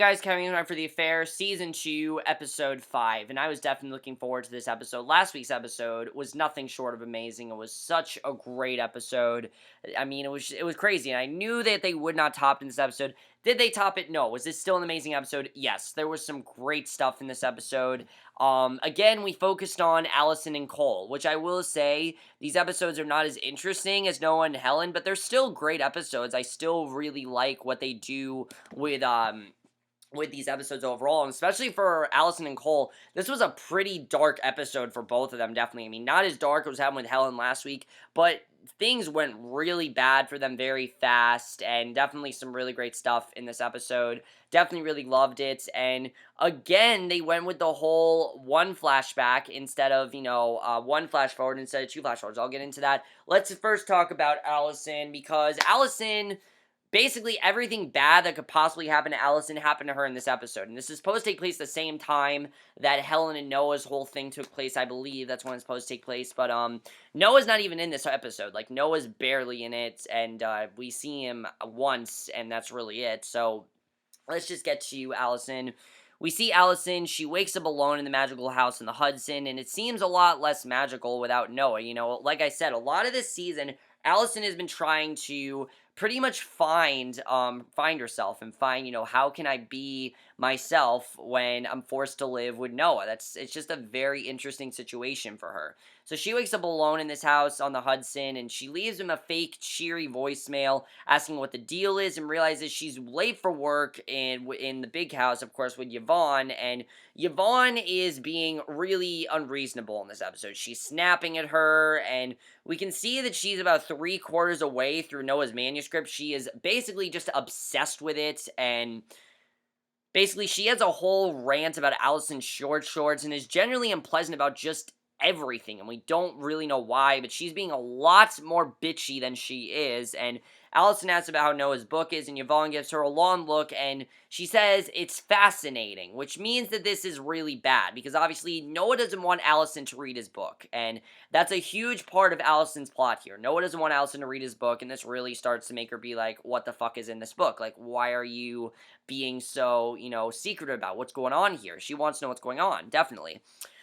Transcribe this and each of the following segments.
Hey guys, coming in for the affair, season 2, episode 5, and I was definitely looking forward to this episode. Last week's episode was nothing short of amazing. It was such a great episode. I mean, it was crazy, and I knew that they would not top in this episode. Did they top it? No. Was this still an amazing episode? Yes. There was some great stuff in this episode. Again, we focused on Allison and Cole, which I will say, these episodes are not as interesting as Noah and Helen, but they're still great episodes. I still really like what they do with these episodes overall, and especially for Allison and Cole, this was a pretty dark episode for both of them, definitely. I mean, not as dark as happened with Helen last week, but things went really bad for them very fast, and definitely some really great stuff in this episode. Definitely really loved it, and again, they went with the whole one flashback instead of, one flash forward instead of two flash forwards. I'll get into that. Let's first talk about Allison, because Allison, basically everything bad that could possibly happen to Allison happened to her in this episode. And this is supposed to take place the same time that Helen and Noah's whole thing took place. I believe that's when it's supposed to take place. But Noah's not even in this episode. Like, Noah's barely in it, and we see him once, and that's really it. So let's just get to Allison. We see Allison, she wakes up alone in the magical house in the Hudson, and it seems a lot less magical without Noah. Like I said, a lot of this season, Allison has been trying to pretty much find herself and find, how can I be myself when I'm forced to live with Noah. It's just a very interesting situation for her. So she wakes up alone in this house on the Hudson, and she leaves him a fake cheery voicemail asking what the deal is, and realizes she's late for work in the big house, of course, with Yvonne. And Yvonne is being really unreasonable in this episode. She's snapping at her, and we can see that she's about 3/4 away through Noah's manuscript. She is basically just obsessed with it, and basically she has a whole rant about Allison's short shorts and is generally unpleasant about just everything, and we don't really know why, but she's being a lot more bitchy than she is. And Allison asks about how Noah's book is, and Yvonne gives her a long look, and she says it's fascinating, which means that this is really bad, because obviously Noah doesn't want Allison to read his book, and that's a huge part of Allison's plot here. Noah doesn't want Allison to read his book, and this really starts to make her be like, what the fuck is in this book? Like, why are you being so, secretive about what's going on here? She wants to know what's going on, definitely.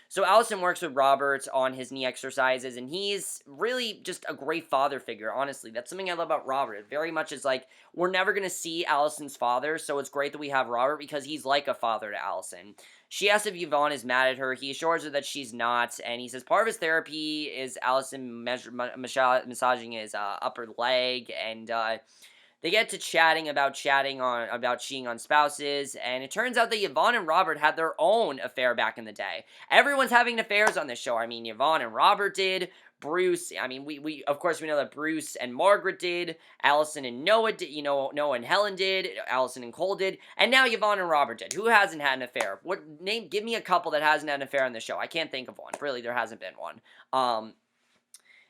So Allison works with Robert on his knee exercises, and he's really just a great father figure, honestly. That's something I love about Robert. It very much is like, we're never going to see Allison's father, so it's great that we have Robert because he's like a father to Allison. She asks if Yvonne is mad at her. He assures her that she's not, and he says part of his therapy is Allison massaging his upper leg, and they get to chatting about cheating on spouses, and it turns out that Yvonne and Robert had their own affair back in the day. Everyone's having affairs on this show. I mean, Yvonne and Robert did. Bruce, I mean, we of course we know that Bruce and Margaret did. Allison and Noah did. Noah and Helen did. Allison and Cole did. And now Yvonne and Robert did. Who hasn't had an affair? Give me a couple that hasn't had an affair on the show. I can't think of one. Really, there hasn't been one.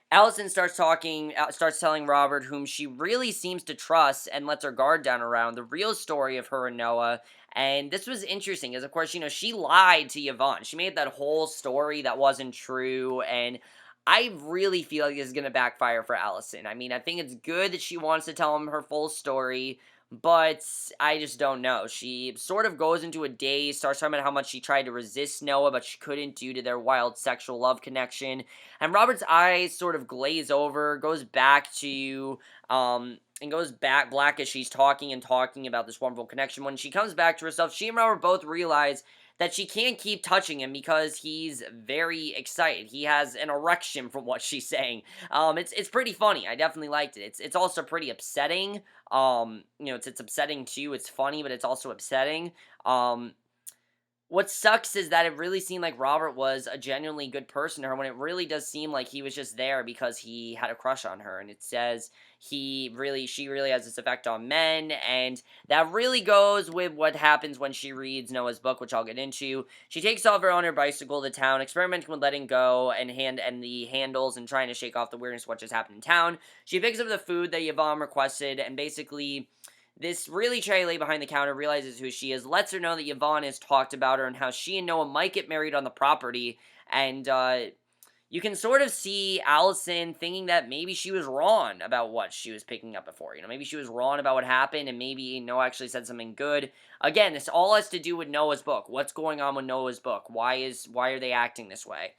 Allison starts telling Robert, whom she really seems to trust and lets her guard down around, the real story of her and Noah. And this was interesting, because of course, she lied to Yvonne. She made that whole story that wasn't true, and I really feel like this is going to backfire for Allison. I mean, I think it's good that she wants to tell him her full story, but I just don't know. She sort of goes into a daze, starts talking about how much she tried to resist Noah, but she couldn't due to their wild sexual love connection. And Robert's eyes sort of glaze over, goes back to, and goes back black as she's talking about this wonderful connection. When she comes back to herself, she and Robert both realize that she can't keep touching him because he's very excited. He has an erection from what she's saying. It's pretty funny. I definitely liked it. It's also pretty upsetting. It's upsetting too. It's funny, but it's also upsetting. What sucks is that it really seemed like Robert was a genuinely good person to her, when it really does seem like he was just there because he had a crush on her. And it says she really has this effect on men, and that really goes with what happens when she reads Noah's book, which I'll get into. She takes off on her bicycle to town, experimenting with letting go and the handles and trying to shake off the weirdness of what just happened in town. She picks up the food that Yvonne requested, and basically this really tray lady behind the counter realizes who she is, lets her know that Yvonne has talked about her and how she and Noah might get married on the property, and you can sort of see Allison thinking that maybe she was wrong about what she was picking up before. Maybe she was wrong about what happened, and maybe Noah actually said something good. Again, this all has to do with Noah's book. What's going on with Noah's book? Why are they acting this way?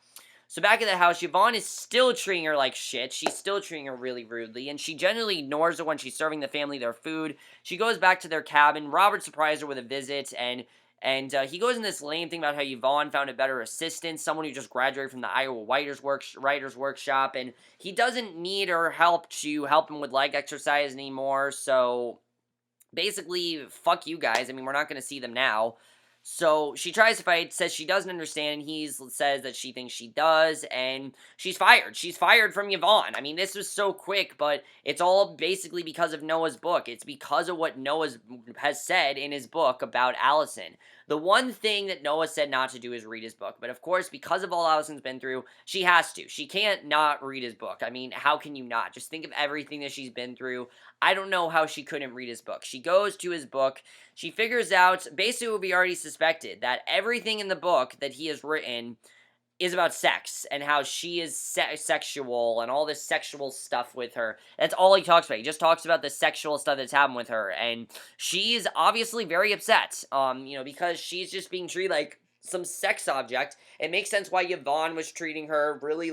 So back at the house, Yvonne is still treating her like shit. She's still treating her really rudely, and she generally ignores her when she's serving the family their food. She goes back to their cabin. Robert surprised her with a visit, and he goes in this lame thing about how Yvonne found a better assistant, someone who just graduated from the Iowa Writers Workshop, and he doesn't need her help to help him with leg exercise anymore. So basically, fuck you guys. I mean, we're not going to see them now. So she tries to fight, says she doesn't understand, and he says that she thinks she does, and she's fired. She's fired from Yvonne. I mean, this was so quick, but it's all basically because of Noah's book. It's because of what Noah has said in his book about Allison. The one thing that Noah said not to do is read his book, but of course, because of all Allison's been through, she has to. She can't not read his book. I mean, how can you not? Just think of everything that she's been through. I don't know how she couldn't read his book. She goes to his book. She figures out, basically what we already suspected, that everything in the book that he has written is about sex and how she is sexual and all this sexual stuff with her. That's all he talks about. He just talks about the sexual stuff that's happened with her, and she's obviously very upset, because she's just being treated like some sex object. It makes sense why Yvonne was treating her really,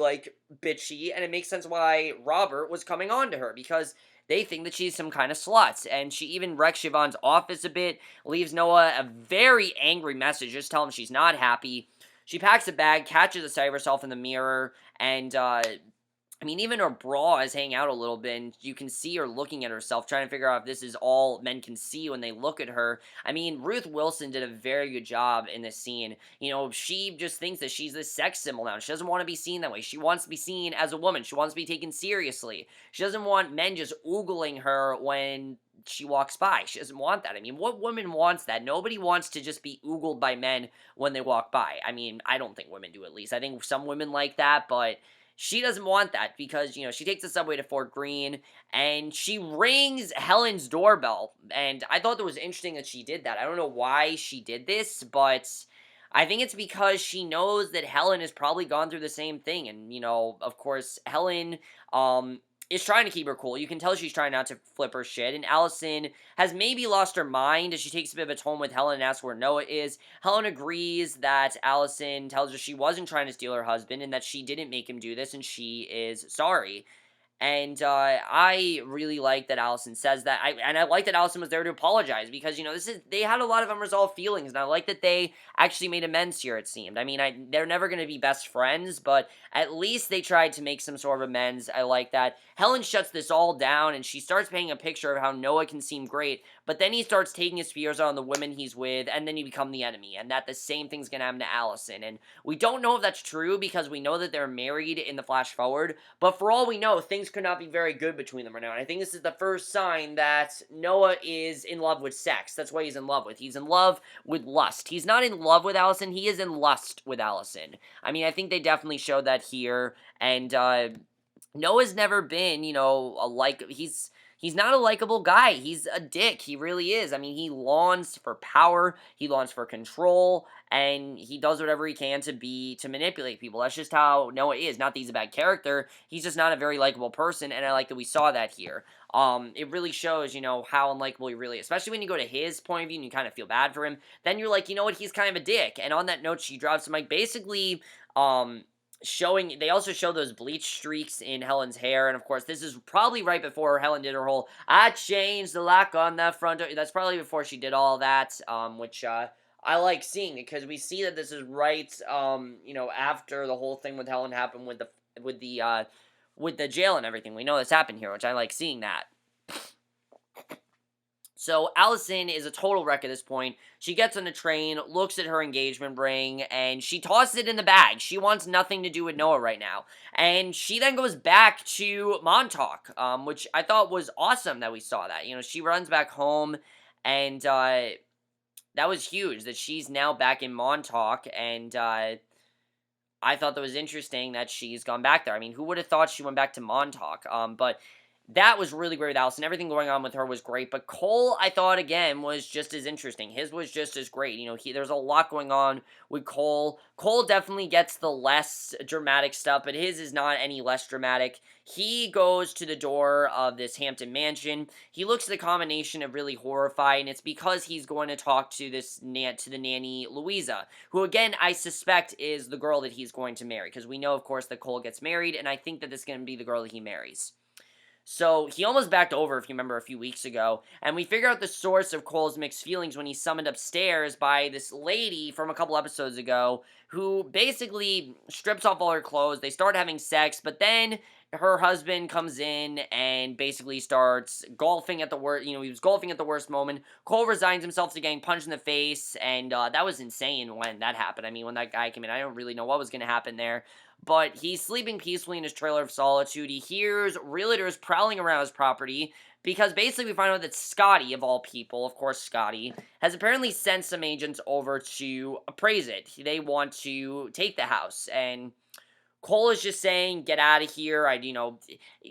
bitchy, and it makes sense why Robert was coming on to her, because they think that she's some kind of slut, and she even wrecks Yvonne's office a bit, leaves Noah a very angry message, just tell him she's not happy. She packs a bag, catches a sight of herself in the mirror, and, even her bra is hanging out a little bit, and you can see her looking at herself, trying to figure out if this is all men can see when they look at her. Ruth Wilson did a very good job in this scene. She just thinks that she's this sex symbol now. She doesn't want to be seen that way. She wants to be seen as a woman. She wants to be taken seriously. She doesn't want men just oogling her when she walks by. She doesn't want that. What woman wants that? Nobody wants to just be oogled by men when they walk by. I don't think women do, at least. I think some women like that, but she doesn't want that because, she takes the subway to Fort Greene and she rings Helen's doorbell. And I thought that was interesting that she did that. I don't know why she did this, but I think it's because she knows that Helen has probably gone through the same thing. And, of course, Helen, is trying to keep her cool. You can tell she's trying not to flip her shit. And Allison has maybe lost her mind as she takes a bit of a tone with Helen and asks where Noah is. Helen agrees that Allison tells her she wasn't trying to steal her husband and that she didn't make him do this and she is sorry. And I really like that Allison says that. I like that Allison was there to apologize because, they had a lot of unresolved feelings, and I like that they actually made amends here, it seemed. They're never going to be best friends, but at least they tried to make some sort of amends. I like that. Helen shuts this all down, and she starts painting a picture of how Noah can seem great, but then he starts taking his fears on the women he's with, and then you become the enemy, and that the same thing's going to happen to Allison. And we don't know if that's true because we know that they're married in the flash forward, but for all we know, things could not be very good between them right now. And I think this is the first sign that Noah is in love with sex. That's what he's in love with. He's in love with lust. He's not in love with Allison. He is in lust with Allison. I think they definitely showed that here. And Noah's never been, he's not a likable guy. He's a dick. He really is. He longs for power. He longs for control. And he does whatever he can to manipulate people. That's just how Noah is. Not that he's a bad character. He's just not a very likable person. And I like that we saw that here. It really shows, how unlikable he really is. Especially when you go to his point of view and you kind of feel bad for him. Then you're like, you know what? He's kind of a dick. And on that note, she drops him, basically, they also show those bleach streaks in Helen's hair, and of course, this is probably right before Helen did her whole, I changed the lock on the front door. That's probably before she did all that, which, I like seeing it, because we see that this is right, after the whole thing with Helen happened with the jail and everything. We know this happened here, which I like seeing that. So Allison is a total wreck at this point. She gets on the train, looks at her engagement ring, and she tosses it in the bag. She wants nothing to do with Noah right now. And she then goes back to Montauk, which I thought was awesome that we saw that. She runs back home, and that was huge, that she's now back in Montauk, and I thought that was interesting that she's gone back there. Who would have thought she went back to Montauk? But that was really great with Allison. Everything going on with her was great. But Cole, I thought again, was just as interesting. His was just as great. There's a lot going on with Cole. Cole definitely gets the less dramatic stuff, but his is not any less dramatic. He goes to the door of this Hampton mansion. He looks at the combination of really horrified, and it's because he's going to talk to to the nanny Luisa, who again I suspect is the girl that he's going to marry, because we know, of course, that Cole gets married, and I think that this is going to be the girl that he marries. So he almost backed over, if you remember, a few weeks ago, and we figure out the source of Cole's mixed feelings when he's summoned upstairs by this lady from a couple episodes ago, who basically strips off all her clothes. They start having sex, but then her husband comes in and basically starts golfing at the worst. He was golfing at the worst moment. Cole resigns himself to getting punched in the face, and that was insane when that happened. I mean, when that guy came in, I don't really know what was going to happen there. But he's sleeping peacefully in his trailer of solitude. He hears realtors prowling around his property because basically we find out that Scottie, of all people, of course Scottie, has apparently sent some agents over to appraise it. They want to take the house, and Cole is just saying, get out of here.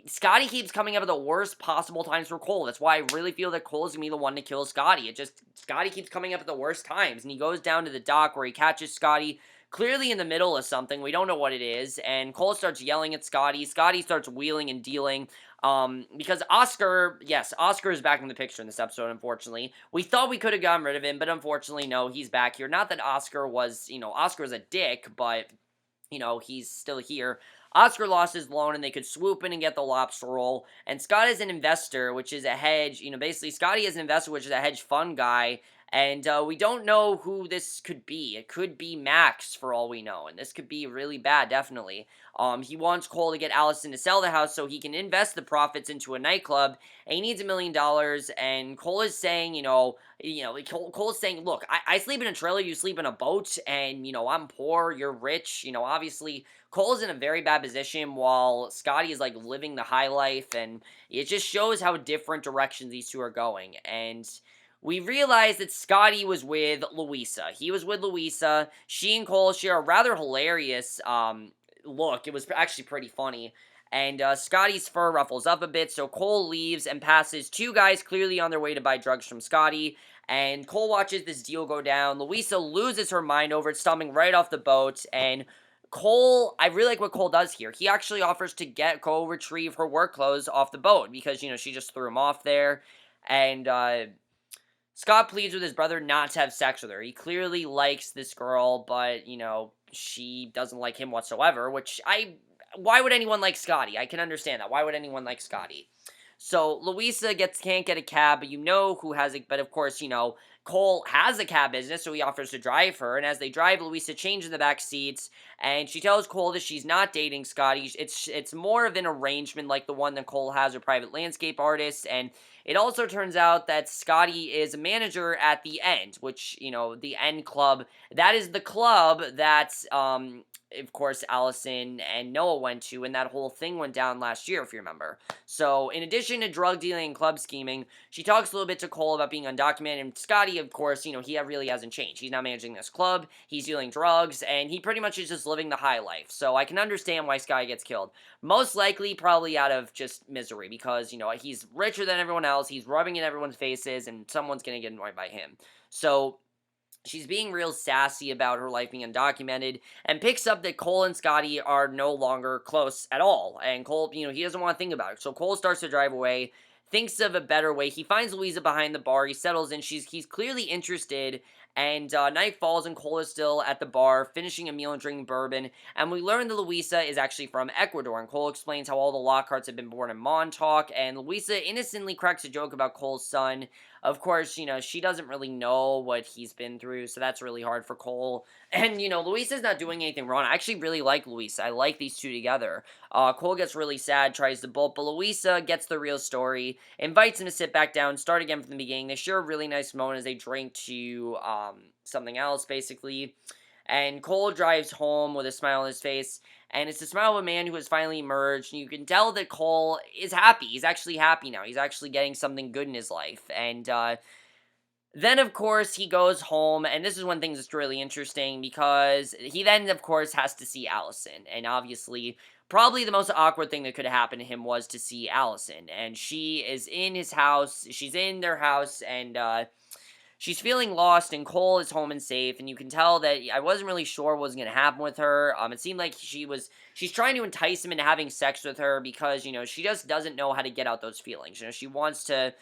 Scottie keeps coming up at the worst possible times for Cole. That's why I really feel that Cole is going to be the one to kill Scottie. Scottie keeps coming up at the worst times, and he goes down to the dock where he catches Scottie clearly in the middle of something. We don't know what it is, and Cole starts yelling at Scottie. Scottie starts wheeling and dealing, because Oscar is back in the picture in this episode, unfortunately. We thought we could have gotten rid of him, but unfortunately, no, he's back here. Not that Oscar was a dick, but he's still here. Oscar lost his loan and they could swoop in and get the lobster roll. And Scott is an investor, which is a hedge. Basically, Scottie is an investor, which is a hedge fund guy. And we don't know who this could be. It could be Max, for all we know. And this could be really bad, definitely. He wants Cole to get Allison to sell the house so he can invest the profits into a nightclub. And he needs $1 million. And Cole is saying, Cole's saying, look, I sleep in a trailer, you sleep in a boat, and, I'm poor, you're rich. Obviously, Cole's in a very bad position while Scottie is, living the high life, and it just shows how different directions these two are going. And we realize that Scottie was with Luisa. He was with Luisa. She and Cole share a rather hilarious look. It was actually pretty funny. And Scottie's fur ruffles up a bit, so Cole leaves and passes two guys clearly on their way to buy drugs from Scottie. And Cole watches this deal go down. Luisa loses her mind over it, stomping right off the boat. And Cole, I really like what Cole does here. He actually offers to go retrieve her work clothes off the boat because, she just threw him off there. And Scott pleads with his brother not to have sex with her. He clearly likes this girl, but, she doesn't like him whatsoever, why would anyone like Scottie? I can understand that. Why would anyone like Scottie? So, Luisa can't get a cab, but who has it, but of course, Cole has a cab business, so he offers to drive her, and as they drive, Luisa changes the back seats, and she tells Cole that she's not dating Scottie. It's more of an arrangement like the one that Cole has with private landscape artists, and it also turns out that Scottie is a manager at the End, which, the End Club, that is the club that, of course, Allison and Noah went to, and that whole thing went down last year, if you remember. So, in addition to drug dealing and club scheming, she talks a little bit to Cole about being undocumented, and Scottie, of course, he really hasn't changed. He's not managing this club, he's dealing drugs, and he pretty much is just living the high life. So, I can understand why Scottie gets killed. Most likely, probably out of just misery, because, he's richer than everyone else, he's rubbing in everyone's faces, and someone's gonna get annoyed by him. So, she's being real sassy about her life being undocumented and picks up that Cole and Scottie are no longer close at all. And Cole, he doesn't want to think about it. So Cole starts to drive away, thinks of a better way. He finds Luisa behind the bar. He settles in. He's clearly interested. And night falls and Cole is still at the bar, finishing a meal and drinking bourbon. And we learn that Luisa is actually from Ecuador. And Cole explains how all the Lockharts have been born in Montauk. And Luisa innocently cracks a joke about Cole's son. Of course, she doesn't really know what he's been through, so that's really hard for Cole. And, Luisa's not doing anything wrong. I actually really like Luisa. I like these two together. Cole gets really sad, tries to bolt, but Luisa gets the real story, invites him to sit back down, start again from the beginning. They share a really nice moment as they drink to something else, basically. And Cole drives home with a smile on his face, and it's the smile of a man who has finally emerged, and you can tell that Cole is happy. He's actually happy now. He's actually getting something good in his life. And then, of course, he goes home, and this is one thing that's really interesting, because he then, of course, has to see Allison. And obviously, probably the most awkward thing that could have happened to him was to see Allison. And she is in his house. She's in their house, and she's feeling lost, and Cole is home and safe, and you can tell that I wasn't really sure what was going to happen with her. It seemed like she's trying to entice him into having sex with her because, she just doesn't know how to get out those feelings. She wants to.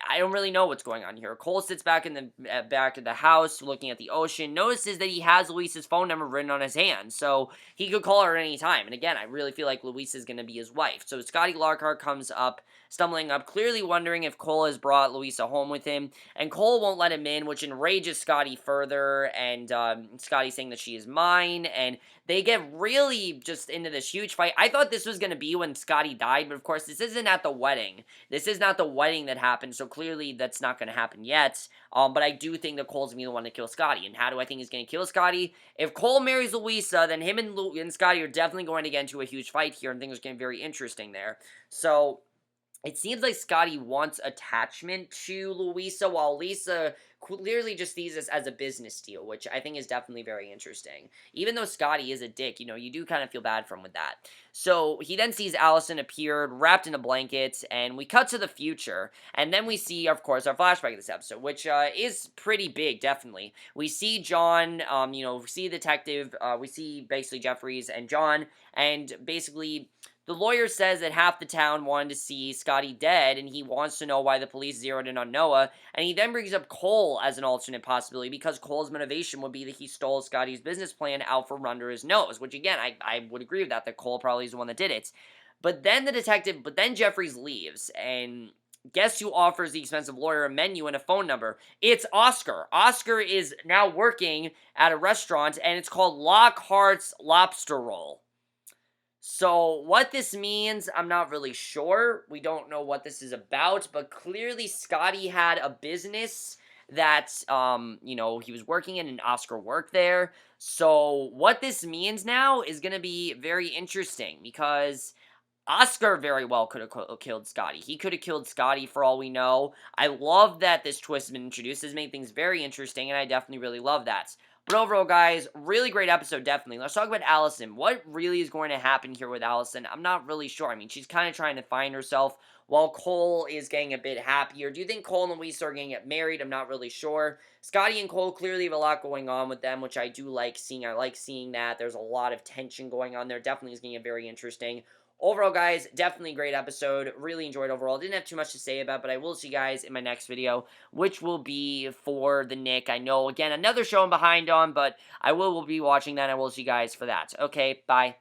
I don't really know what's going on here. Cole sits back in the back of the house looking at the ocean, notices that he has Luisa's phone number written on his hand, so he could call her at any time. And again, I really feel like Luisa's going to be his wife. So Scottie Lockhart comes up, stumbling up, clearly wondering if Cole has brought Luisa home with him, and Cole won't let him in, which enrages Scottie further, and Scottie saying that she is mine, and they get really just into this huge fight. I thought this was going to be when Scottie died, but of course this isn't at the wedding. This is not the wedding that happened, so clearly that's not going to happen yet. But I do think that Cole's going to be the one to kill Scottie. And how do I think he's going to kill Scottie? If Cole marries Luisa, then him and Scottie are definitely going to get into a huge fight here, and things are getting very interesting there. So it seems like Scottie wants attachment to Luisa, while Lisa clearly just sees this as a business deal, which I think is definitely very interesting. Even though Scottie is a dick, you do kind of feel bad for him with that. So he then sees Allison appeared, wrapped in a blanket, and we cut to the future, and then we see, of course, our flashback of this episode, which is pretty big, definitely. We see John, we see the detective, we see basically Jeffries and John, and basically the lawyer says that half the town wanted to see Scottie dead, and he wants to know why the police zeroed in on Noah, and he then brings up Cole as an alternate possibility, because Cole's motivation would be that he stole Scottie's business plan out from under his nose, which again, I would agree with that Cole probably is the one that did it. But then Jeffries leaves, and guess who offers the expensive lawyer a menu and a phone number? It's Oscar. Oscar is now working at a restaurant, and it's called Lockhart's Lobster Roll. So, what this means, I'm not really sure. We don't know what this is about, but clearly Scottie had a business that, he was working in, and Oscar worked there. So, what this means now is going to be very interesting, because Oscar very well could have killed Scottie. He could have killed Scottie for all we know. I love that this twist has been introduced. It's made things very interesting, and I definitely really love that. But overall, guys, really great episode, definitely. Let's talk about Allison. What really is going to happen here with Allison? I'm not really sure. I mean, she's kind of trying to find herself while Cole is getting a bit happier. Do you think Cole and Luisa are going to get married? I'm not really sure. Scottie and Cole clearly have a lot going on with them, which I do like seeing. I like seeing that. There's a lot of tension going on there. Definitely is going to get very interesting. Overall, guys, definitely a great episode. Really enjoyed overall. Didn't have too much to say about, but I will see you guys in my next video, which will be for the Nick. I know, again, another show I'm behind on, but I will be watching that, and I will see you guys for that. Okay, bye.